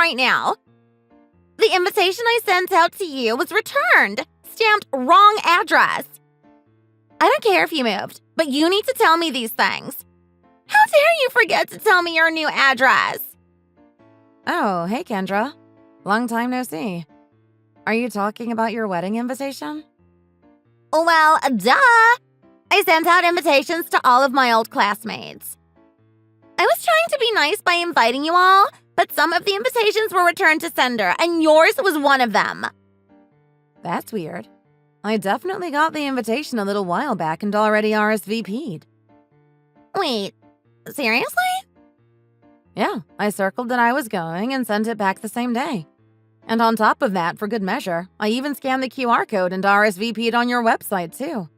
right now. The invitation I sent out to you was returned, stamped wrong address. I don't care if you moved, but you need to tell me these things. How dare you forget to tell me your new address? Oh, hey Kendra. Long time no see. Are you talking about your wedding invitation? Well, duh. I sent out invitations to all of my old classmates. I was trying to be nice by inviting you all, but some of the invitations were returned to sender, and yours was one of them. That's weird. I definitely got the invitation a little while back and already RSVP'd. Wait, seriously? Yeah, I circled that I was going and sent it back the same day. And on top of that, for good measure, I even scanned the QR code and RSVP'd on your website, too.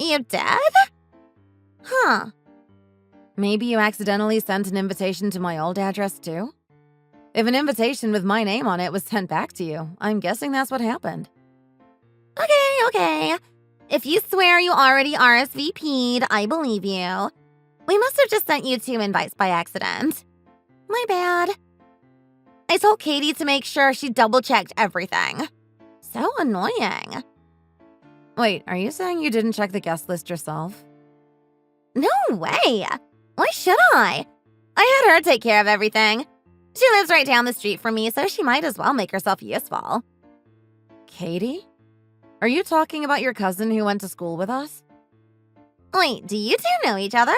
You did? Huh. Maybe you accidentally sent an invitation to my old address, too? If an invitation with my name on it was sent back to you, I'm guessing that's what happened. Okay. If you swear you already RSVP'd, I believe you. We must have just sent you 2 invites by accident. My bad. I told Katie to make sure she double-checked everything. So annoying. Wait, are you saying you didn't check the guest list yourself? No way! Why should I? I had her take care of everything. She lives right down the street from me, so she might as well make herself useful. Katie? Are you talking about your cousin who went to school with us? Wait, do you two know each other?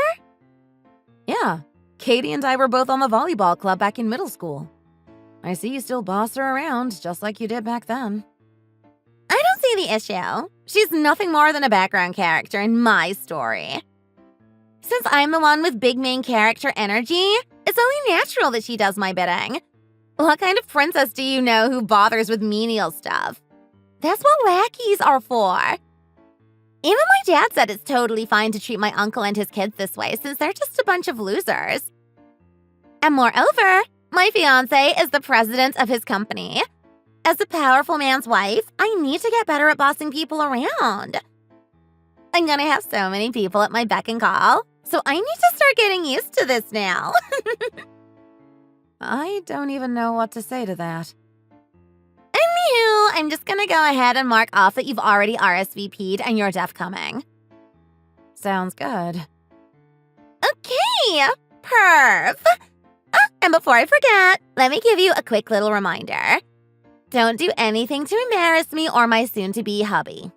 Yeah, Katie and I were both on the volleyball club back in middle school. I see you still boss her around, just like you did back then. I don't see the issue. She's nothing more than a background character in my story. Since I'm the one with big main character energy, it's only natural that she does my bidding. What kind of princess do you know who bothers with menial stuff? That's what lackeys are for. Even my dad said it's totally fine to treat my uncle and his kids this way since they're just a bunch of losers. And moreover, my fiancé is the president of his company. As a powerful man's wife, I need to get better at bossing people around. I'm gonna have so many people at my beck and call, so I need to start getting used to this now. I don't even know what to say to that. Anywho, I'm just gonna go ahead and mark off that you've already RSVP'd and you're deaf coming. Sounds good. Okay, perf. And before I forget, let me give you a quick little reminder. Don't do anything to embarrass me or my soon-to-be hubby.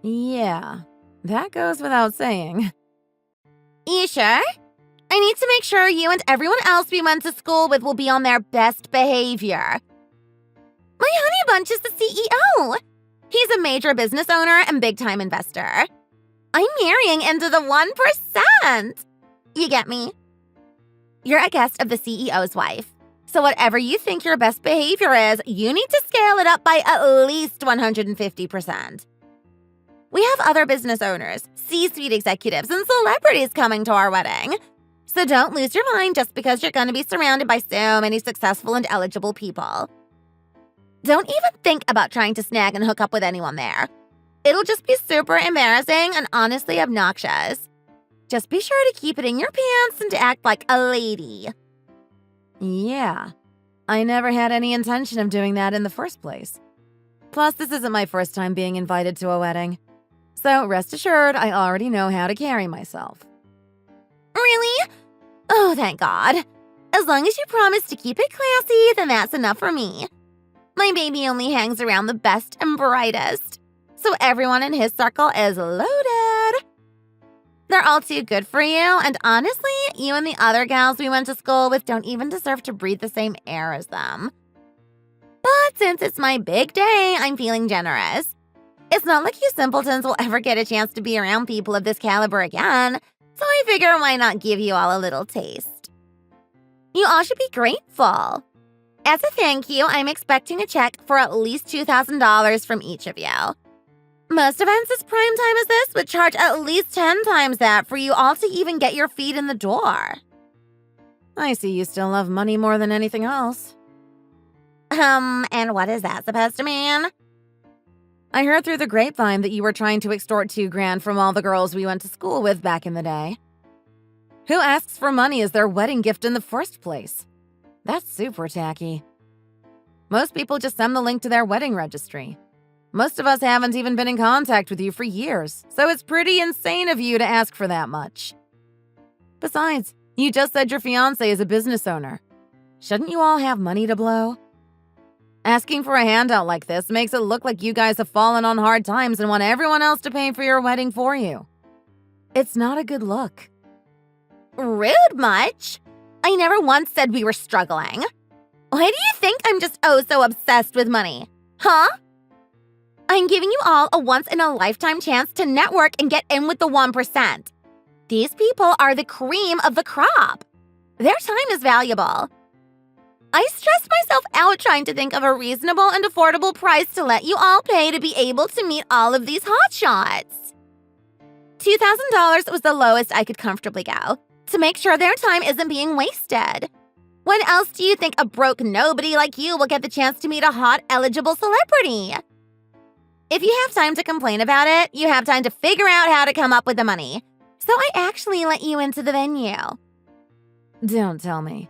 Yeah, that goes without saying. You sure? I need to make sure you and everyone else we went to school with will be on their best behavior. My honey bunch is the CEO. He's a major business owner and big-time investor. I'm marrying into the 1%. You get me? You're a guest of the CEO's wife. So whatever you think your best behavior is, you need to scale it up by at least 150%. We have other business owners, C-suite executives, and celebrities coming to our wedding. So don't lose your mind just because you're going to be surrounded by so many successful and eligible people. Don't even think about trying to snag and hook up with anyone there. It'll just be super embarrassing and honestly obnoxious. Just be sure to keep it in your pants and act like a lady. Yeah, I never had any intention of doing that in the first place. Plus, this isn't my first time being invited to a wedding. So rest assured, I already know how to carry myself. Really? Oh, thank God. As long as you promise to keep it classy, then that's enough for me. My baby only hangs around the best and brightest, so everyone in his circle is loaded. They're all too good for you, and honestly, you and the other gals we went to school with don't even deserve to breathe the same air as them. But since it's my big day, I'm feeling generous. It's not like you simpletons will ever get a chance to be around people of this caliber again, so I figure why not give you all a little taste. You all should be grateful. As a thank you, I'm expecting a check for at least $2,000 from each of you. Most events as prime time as this would charge at least 10 times that for you all to even get your feet in the door. I see you still love money more than anything else. And what is that supposed to mean? I heard through the grapevine that you were trying to extort $2,000 from all the girls we went to school with back in the day. Who asks for money as their wedding gift in the first place? That's super tacky. Most people just send the link to their wedding registry. Most of us haven't even been in contact with you for years, so it's pretty insane of you to ask for that much. Besides, you just said your fiancé is a business owner. Shouldn't you all have money to blow? Asking for a handout like this makes it look like you guys have fallen on hard times and want everyone else to pay for your wedding for you. It's not a good look. Rude much? I never once said we were struggling. Why do you think I'm just so obsessed with money? Huh? I'm giving you all a once-in-a-lifetime chance to network and get in with the 1%. These people are the cream of the crop. Their time is valuable. I stressed myself out trying to think of a reasonable and affordable price to let you all pay to be able to meet all of these hotshots. $2,000 was the lowest I could comfortably go, to make sure their time isn't being wasted. When else do you think a broke nobody like you will get the chance to meet a hot, eligible celebrity? If you have time to complain about it, you have time to figure out how to come up with the money. So I actually let you into the venue. Don't tell me.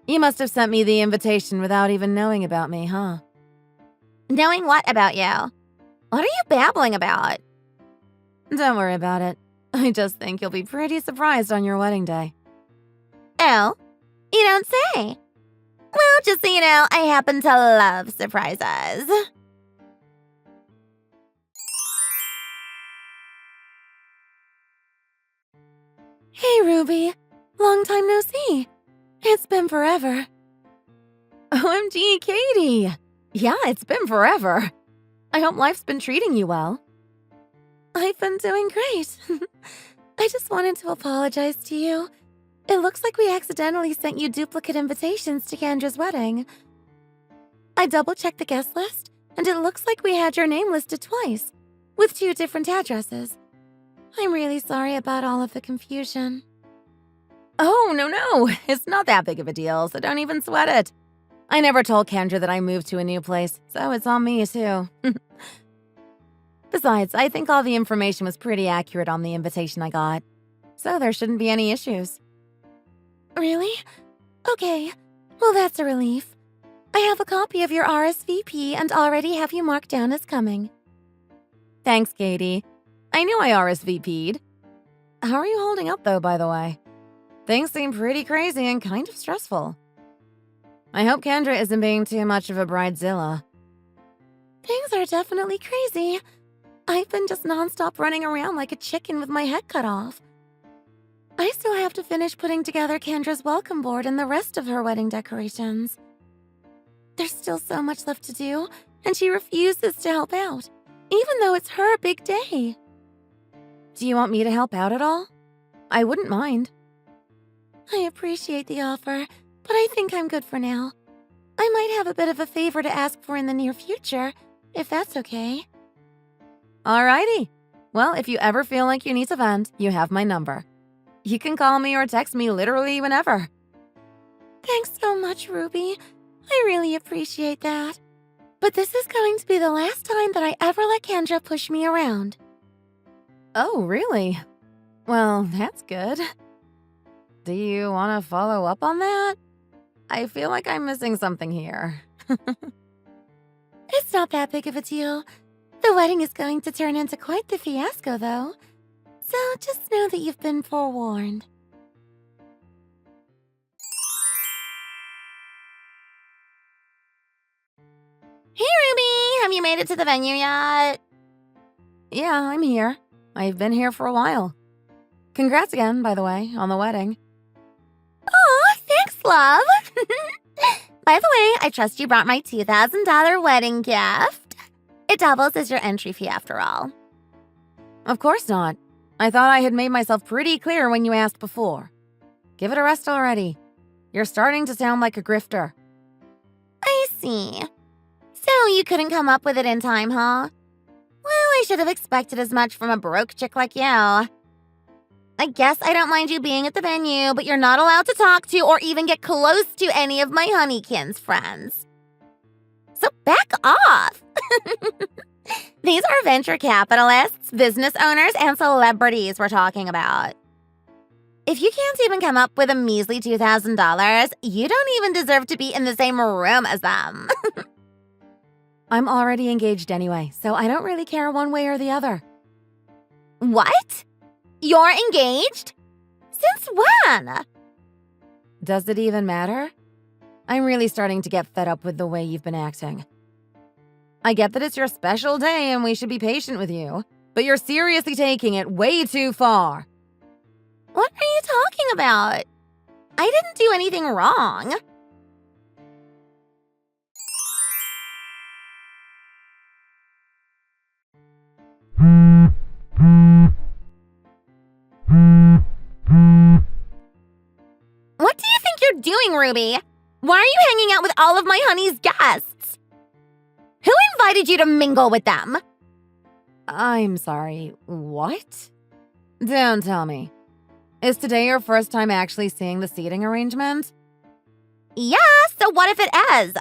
You must have sent me the invitation without even knowing about me, huh? Knowing what about you? What are you babbling about? Don't worry about it. I just think you'll be pretty surprised on your wedding day. Oh, you don't say. Well, just so you know, I happen to love surprises. Hey, Ruby. Long time no see. It's been forever. OMG, Katie. Yeah, it's been forever. I hope life's been treating you well. I've been doing great. I just wanted to apologize to you. It looks like we accidentally sent you duplicate invitations to Kendra's wedding. I double-checked the guest list, and it looks like we had your name listed twice, with 2 different addresses. I'm really sorry about all of the confusion. Oh, no. It's not that big of a deal, so don't even sweat it. I never told Kendra that I moved to a new place, so it's on me, too. Besides, I think all the information was pretty accurate on the invitation I got, so there shouldn't be any issues. Really? Okay. Well, that's a relief. I have a copy of your RSVP and already have you marked down as coming. Thanks, Katie. I knew I RSVP'd. How are you holding up, though, by the way? Things seem pretty crazy and kind of stressful. I hope Kendra isn't being too much of a bridezilla. Things are definitely crazy. I've been just nonstop running around like a chicken with my head cut off. I still have to finish putting together Kendra's welcome board and the rest of her wedding decorations. There's still so much left to do, and she refuses to help out, even though it's her big day. Do you want me to help out at all? I wouldn't mind. I appreciate the offer, but I think I'm good for now. I might have a bit of a favor to ask for in the near future, if that's okay. Alrighty. Well, if you ever feel like you need to vent, you have my number. You can call me or text me literally whenever. Thanks so much, Ruby. I really appreciate that. But this is going to be the last time that I ever let Kendra push me around. Oh, really? Well, that's good. Do you want to follow up on that? I feel like I'm missing something here. It's not that big of a deal. The wedding is going to turn into quite the fiasco, though. So just know that you've been forewarned. Hey, Ruby! Have you made it to the venue yet? Yeah, I'm here. I've been here for a while. Congrats again, by the way, on the wedding. Aw, thanks, love. By the way, I trust you brought my $2,000 wedding gift. It doubles as your entry fee after all. Of course not. I thought I had made myself pretty clear when you asked before. Give it a rest already. You're starting to sound like a grifter. I see. So you couldn't come up with it in time, huh? Well, I should have expected as much from a broke chick like you. I guess I don't mind you being at the venue, but you're not allowed to talk to or even get close to any of my honeykins friends. So back off! These are venture capitalists, business owners, and celebrities we're talking about. If you can't even come up with a measly $2,000, you don't even deserve to be in the same room as them. I'm already engaged anyway, so I don't really care one way or the other. What? You're engaged? Since when? Does it even matter? I'm really starting to get fed up with the way you've been acting. I get that it's your special day and we should be patient with you, but you're seriously taking it way too far. What are you talking about? I didn't do anything wrong. What do you think you're doing, Ruby? Why are you hanging out with all of my honey's guests? Who invited you to mingle with them? I'm sorry, what? Don't tell me. Is today your first time actually seeing the seating arrangement? Yeah, so what if it is?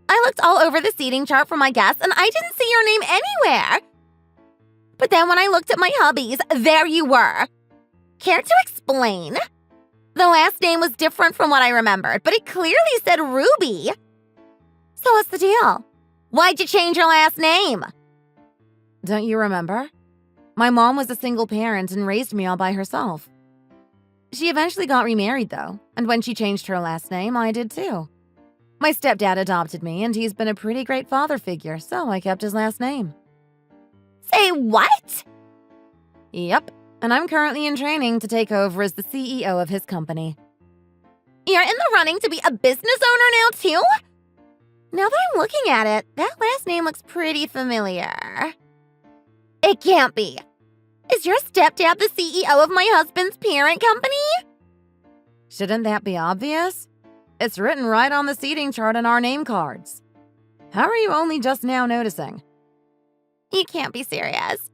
I looked all over the seating chart for my guests and I didn't see your name anywhere. But then when I looked at my hubbies, there you were. Care to explain? The last name was different from what I remembered, but it clearly said Ruby. So what's the deal? Why'd you change your last name? Don't you remember? My mom was a single parent and raised me all by herself. She eventually got remarried, though, and when she changed her last name, I did too. My stepdad adopted me, and he's been a pretty great father figure, so I kept his last name. Say what? Yep, and I'm currently in training to take over as the CEO of his company. You're in the running to be a business owner now, too? Now that I'm looking at it, that last name looks pretty familiar. It can't be. Is your stepdad the CEO of my husband's parent company? Shouldn't that be obvious? It's written right on the seating chart on our name cards. How are you only just now noticing? You can't be serious.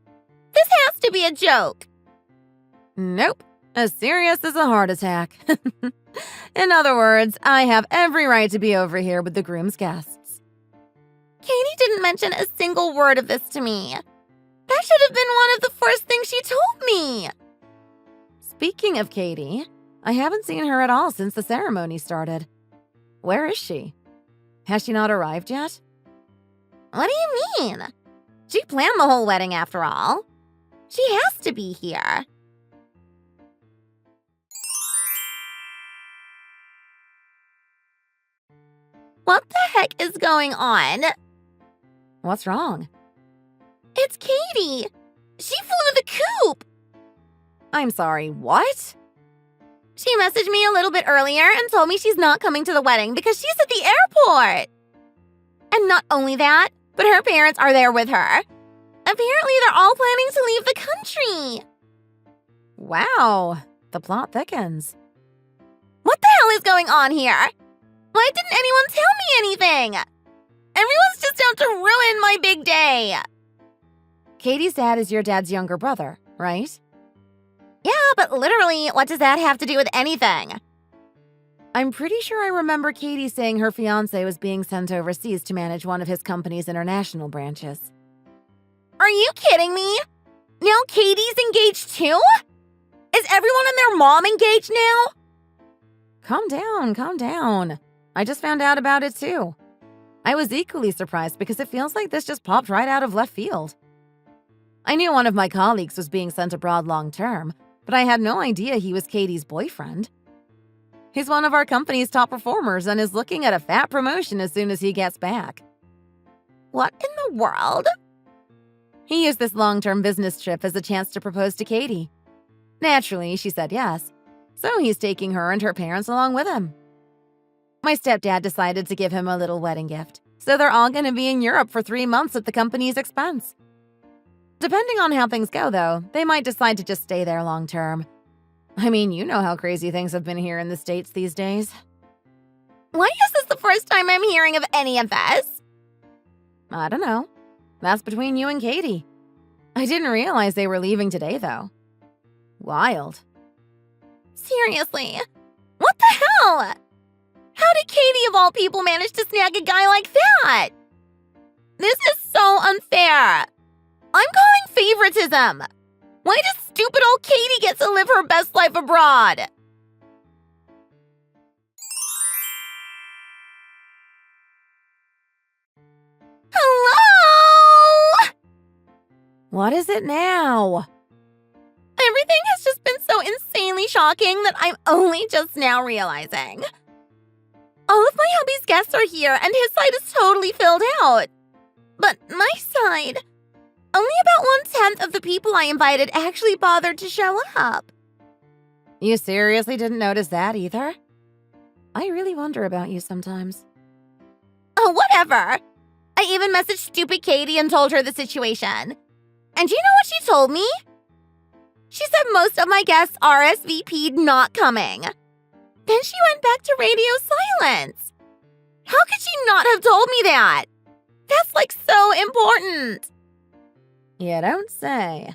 This has to be a joke. Nope. As serious as a heart attack. In other words, I have every right to be over here with the groom's guests. Katie didn't mention a single word of this to me. That should have been one of the first things she told me. Speaking of Katie, I haven't seen her at all since the ceremony started. Where is she? Has she not arrived yet? What do you mean? She planned the whole wedding after all. She has to be here. What the heck is going on? What's wrong? It's Katie. She flew the coop. I'm sorry, what? She messaged me a little bit earlier and told me she's not coming to the wedding because she's at the airport. And not only that, but her parents are there with her. Apparently, they're all planning to leave the country. Wow, the plot thickens. What the hell is going on here? Why didn't anyone tell me anything? Everyone's just out to ruin my big day. Katie's dad is your dad's younger brother, right? Yeah, but literally, what does that have to do with anything? I'm pretty sure I remember Katie saying her fiancé was being sent overseas to manage one of his company's international branches. Are you kidding me? Now Katie's engaged too? Is everyone and their mom engaged now? Calm down, calm down. I just found out about it too. I was equally surprised because it feels like this just popped right out of left field. I knew one of my colleagues was being sent abroad long term, but I had no idea he was Katie's boyfriend. He's one of our company's top performers and is looking at a fat promotion as soon as he gets back. What in the world? He used this long-term business trip as a chance to propose to Katie. Naturally, she said yes, so he's taking her and her parents along with him. My stepdad decided to give him a little wedding gift, so they're all going to be in Europe for 3 months at the company's expense. Depending on how things go, though, they might decide to just stay there long term. I mean, you know how crazy things have been here in the States these days. Why is this the first time I'm hearing of any of this? I don't know. That's between you and Katie. I didn't realize they were leaving today, though. Wild. Seriously, what the hell? How did Katie, of all people, manage to snag a guy like that? This is so unfair. I'm calling favoritism. Why does stupid old Katie gets to live her best life abroad. Hello? What is it now? Everything has just been so insanely shocking that I'm only just now realizing. All of my hubby's guests are here and his side is totally filled out. But my side, only about 1/10 of the people I invited actually bothered to show up. You seriously didn't notice that either? I really wonder about you sometimes. Oh, whatever. I even messaged stupid Katie and told her the situation. And you know what she told me? She said most of my guests RSVP'd not coming. Then she went back to radio silence. How could she not have told me that? That's like so important. You don't say.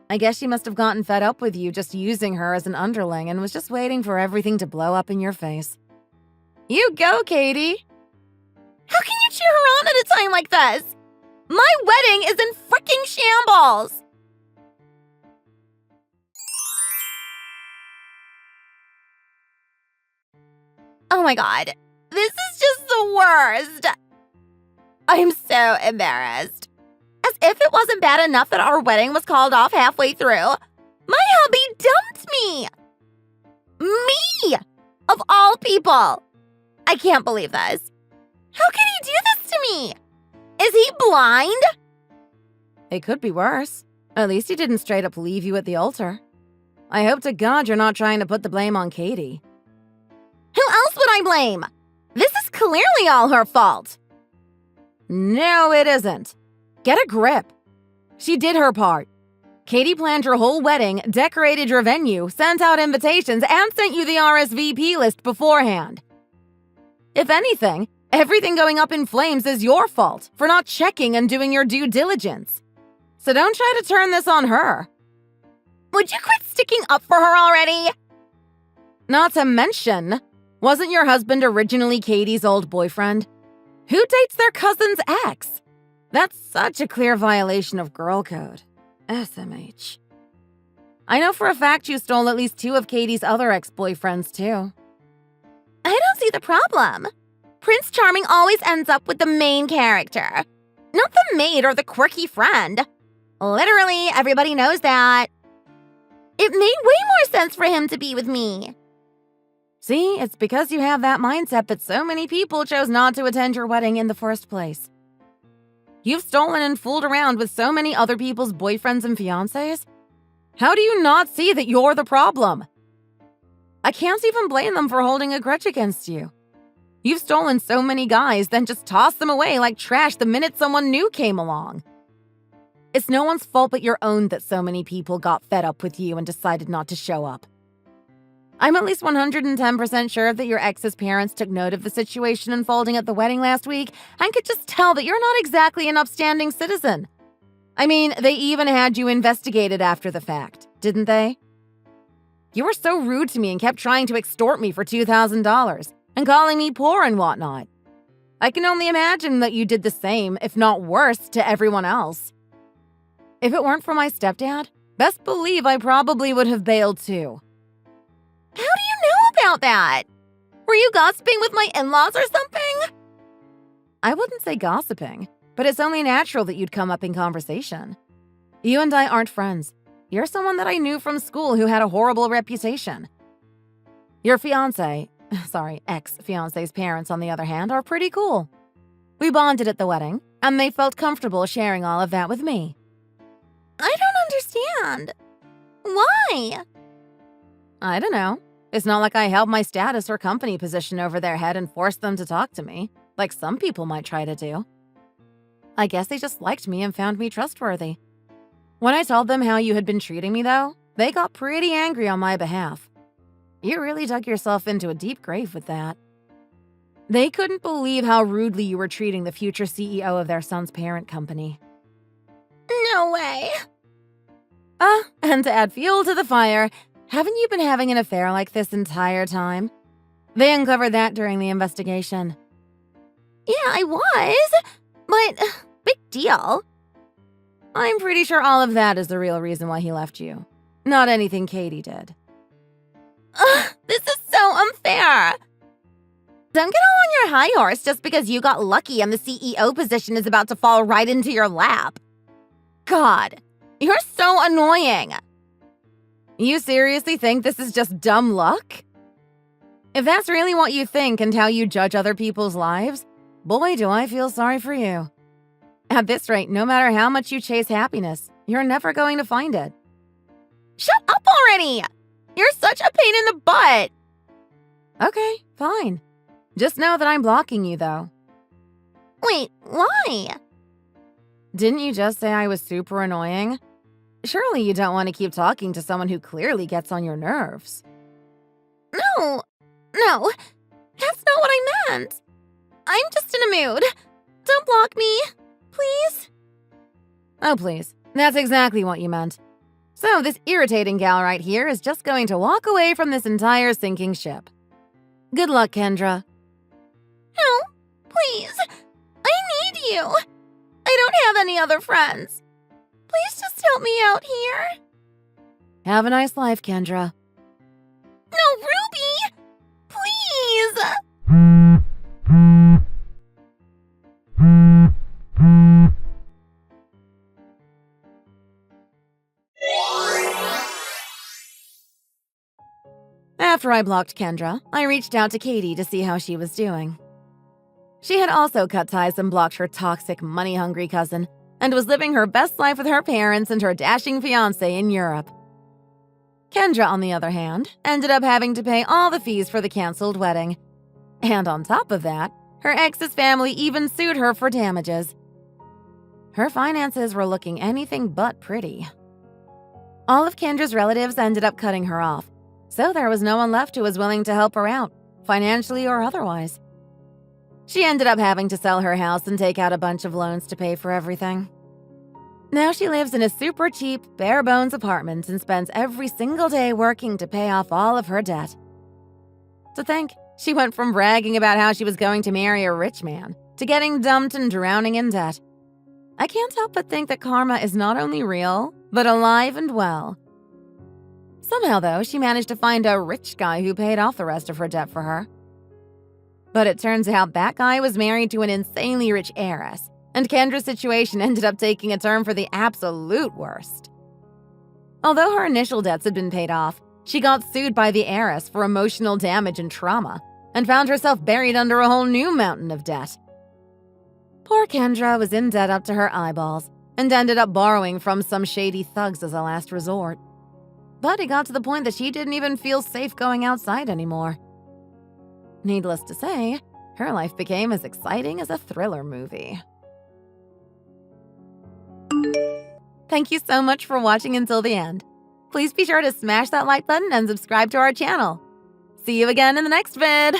I guess she must have gotten fed up with you just using her as an underling and was just waiting for everything to blow up in your face. You go, Katie. How can you cheer her on at a time like this? My wedding is in freaking shambles. Oh my god, this is just the worst. I'm so embarrassed. As if it wasn't bad enough that our wedding was called off halfway through, my hubby dumped me. Me! Of all people. I can't believe this. How can he do this to me? Is he blind? It could be worse. At least he didn't straight up leave you at the altar. I hope to God you're not trying to put the blame on Katie. Who else would I blame? This is clearly all her fault. No, it isn't. Get a grip. She did her part. Katie planned your whole wedding, decorated your venue, sent out invitations, and sent you the RSVP list beforehand. If anything, everything going up in flames is your fault for not checking and doing your due diligence. So don't try to turn this on her. Would you quit sticking up for her already? Not to mention, wasn't your husband originally Katie's old boyfriend? Who dates their cousin's ex? That's such a clear violation of girl code. SMH. I know for a fact you stole at least 2 of Katie's other ex-boyfriends, too. I don't see the problem. Prince Charming always ends up with the main character, not the maid or the quirky friend. Literally, everybody knows that. It made way more sense for him to be with me. See, it's because you have that mindset that so many people chose not to attend your wedding in the first place. You've stolen and fooled around with so many other people's boyfriends and fiancés. How do you not see that you're the problem? I can't even blame them for holding a grudge against you. You've stolen so many guys, then just tossed them away like trash the minute someone new came along. It's no one's fault but your own that so many people got fed up with you and decided not to show up. I'm at least 110% sure that your ex's parents took note of the situation unfolding at the wedding last week and could just tell that you're not exactly an upstanding citizen. I mean, they even had you investigated after the fact, didn't they? You were so rude to me and kept trying to extort me for $2,000 and calling me poor and whatnot. I can only imagine that you did the same, if not worse, to everyone else. If it weren't for my stepdad, best believe I probably would have bailed too. How do you know about that? Were you gossiping with my in-laws or something? I wouldn't say gossiping, but it's only natural that you'd come up in conversation. You and I aren't friends. You're someone that I knew from school who had a horrible reputation. Your ex-fiance's parents, on the other hand, are pretty cool. We bonded at the wedding, and they felt comfortable sharing all of that with me. I don't understand. Why? I don't know. It's not like I held my status or company position over their head and forced them to talk to me, like some people might try to do. I guess they just liked me and found me trustworthy. When I told them how you had been treating me, though, they got pretty angry on my behalf. You really dug yourself into a deep grave with that. They couldn't believe how rudely you were treating the future CEO of their son's parent company. No way. And to add fuel to the fire, haven't you been having an affair like this entire time? They uncovered that during the investigation. Yeah, I was, but big deal. I'm pretty sure all of that is the real reason why he left you. Not anything Katie did. Ugh, this is so unfair. Don't get all on your high horse just because you got lucky and the CEO position is about to fall right into your lap. God, you're so annoying. You seriously think this is just dumb luck? If that's really what you think and how you judge other people's lives, boy, do I feel sorry for you. At this rate, no matter how much you chase happiness, you're never going to find it. Shut up already! You're such a pain in the butt. Okay, fine. Just know that I'm blocking you, though. Wait, why? Didn't you just say I was super annoying? Surely you don't want to keep talking to someone who clearly gets on your nerves. No, that's not what I meant. I'm just in a mood. Don't block me, please. Oh, please. That's exactly what you meant. So this irritating gal right here is just going to walk away from this entire sinking ship. Good luck, Kendra. No, please. I need you. I don't have any other friends. Please just help me out here. Have a nice life, Kendra. No, Ruby! Please! After I blocked Kendra, I reached out to Katie to see how she was doing. She had also cut ties and blocked her toxic, money-hungry cousin and was living her best life with her parents and her dashing fiancé in Europe. Kendra, on the other hand, ended up having to pay all the fees for the canceled wedding. And on top of that, her ex's family even sued her for damages. Her finances were looking anything but pretty. All of Kendra's relatives ended up cutting her off, so there was no one left who was willing to help her out, financially or otherwise. She ended up having to sell her house and take out a bunch of loans to pay for everything. Now she lives in a super cheap, bare-bones apartment and spends every single day working to pay off all of her debt. To think, she went from bragging about how she was going to marry a rich man to getting dumped and drowning in debt. I can't help but think that karma is not only real, but alive and well. Somehow, though, she managed to find a rich guy who paid off the rest of her debt for her. But it turns out that guy was married to an insanely rich heiress, and Kendra's situation ended up taking a turn for the absolute worst. Although her initial debts had been paid off, she got sued by the heiress for emotional damage and trauma, and found herself buried under a whole new mountain of debt. Poor Kendra was in debt up to her eyeballs, and ended up borrowing from some shady thugs as a last resort. But it got to the point that she didn't even feel safe going outside anymore. Needless to say, her life became as exciting as a thriller movie. Thank you so much for watching until the end. Please be sure to smash that like button and subscribe to our channel. See you again in the next vid!